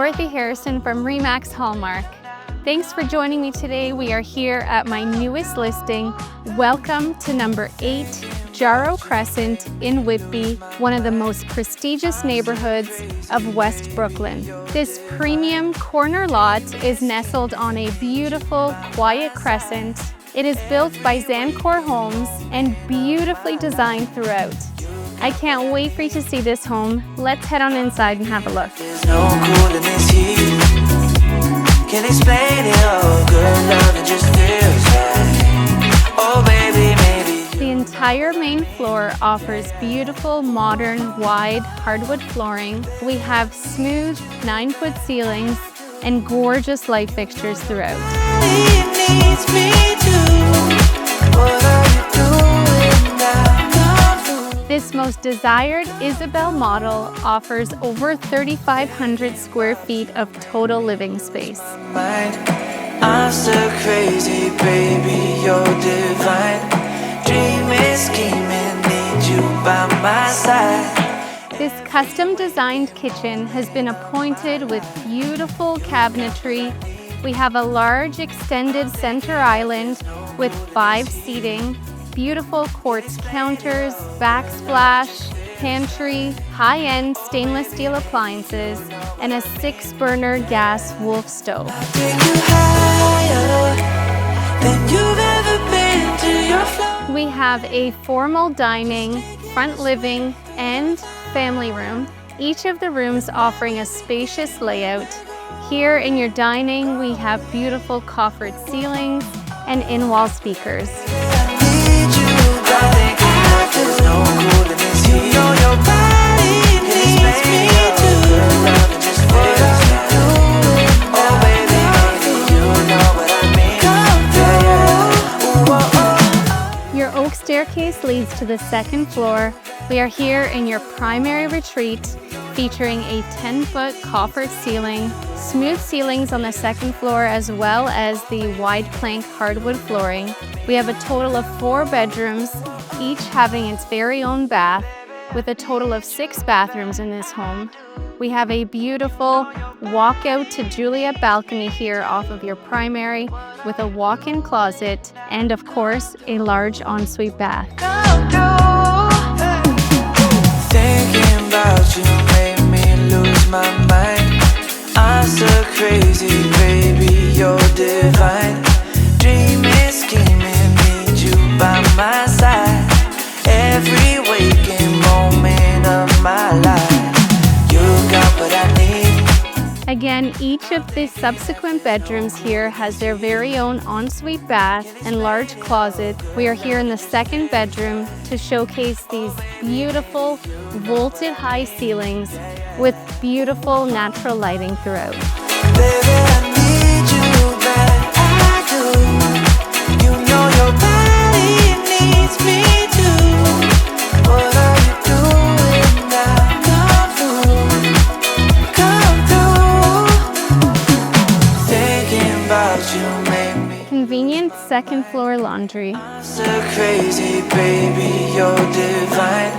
Dorothy Harrison from Remax Hallmark. Thanks for joining me today. We are here at my newest listing. Welcome to number 8, Jarrow Crescent in Whitby, one of the most prestigious neighborhoods of West Brooklyn. This premium corner lot is nestled on a beautiful, quiet crescent. It is built by Zancor Homes and beautifully designed throughout. I can't wait for you to see this home. Let's head on inside and have a look. There's no cool in this heat. Can't explain it all. Good love, it just feels right. Oh baby, maybe. The entire main floor offers beautiful, modern, wide hardwood flooring. We have smooth 9-foot ceilings and gorgeous light fixtures throughout. It needs me to. What are you doing now? This most desired Isabelle model offers over 3,500 square feet of total living space. I'm so crazy, baby, you're divine. Dreaming, scheming, need you by my side. This custom designed kitchen has been appointed with beautiful cabinetry. We have a large extended center island with 5 seating, beautiful quartz counters, backsplash, pantry, high-end stainless steel appliances, and a 6-burner gas Wolf stove. Take you higher than you've ever been to your floor. We have a formal dining, front living, and family room, each of the rooms offering a spacious layout. Here in your dining, we have beautiful coffered ceilings and in-wall speakers. Your oak staircase leads to the 2nd floor. We are here in your primary retreat, featuring a 10-foot coffered ceiling, smooth ceilings on the 2nd floor, as well as the wide plank hardwood flooring. We have a total of 4 bedrooms, each having its very own bath, with a total of 6 bathrooms in this home. We have a beautiful walkout to Juliet balcony here off of your primary, with a walk-in closet and, of course, a large ensuite bath. Thinking about you made me lose my mind. I'm so crazy, baby, you're divine. Dreaming, scheming, need you by my side. Every waking moment of my life, you got what I need. Again, each of the subsequent bedrooms here has their very own ensuite bath and large closet. We are here in the 2nd bedroom to showcase these beautiful vaulted high ceilings with beautiful natural lighting throughout. Baby, I need you back, I do. You know your body needs me too. What are you doing now? Come through. Thinking about you made me. Convenient 2nd floor laundry. I'm so crazy, baby, you're divine.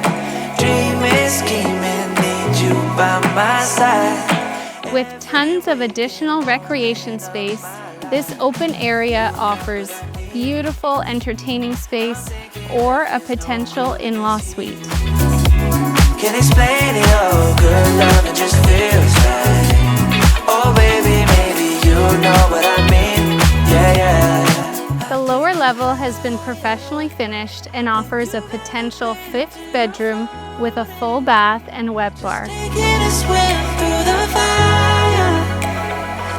Dreaming, scheming, need you by my side. With tons of additional recreation space, this open area offers beautiful entertaining space or a potential in-law suite. Can't explain it all, good love, it just feels right. Oh baby, maybe you know what I mean, yeah, yeah. The lower level has been professionally finished and offers a potential 5th bedroom with a full bath and wet bar. Taking a swim through the fire.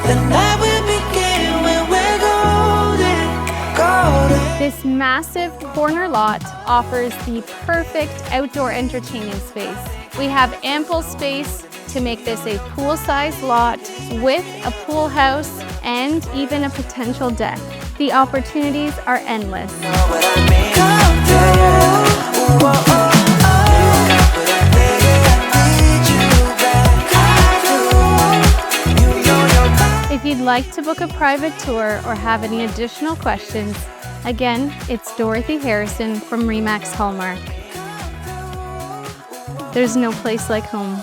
The night will begin when we're golden, golden. This massive corner lot offers the perfect outdoor entertaining space. We have ample space to make this a pool-sized lot with a pool house and even a potential deck. The opportunities are endless. Know what I mean? Come through. Ooh, oh, oh. If you'd like to book a private tour or have any additional questions, again, it's Dorothy Harrison from Remax Hallmark. There's no place like home.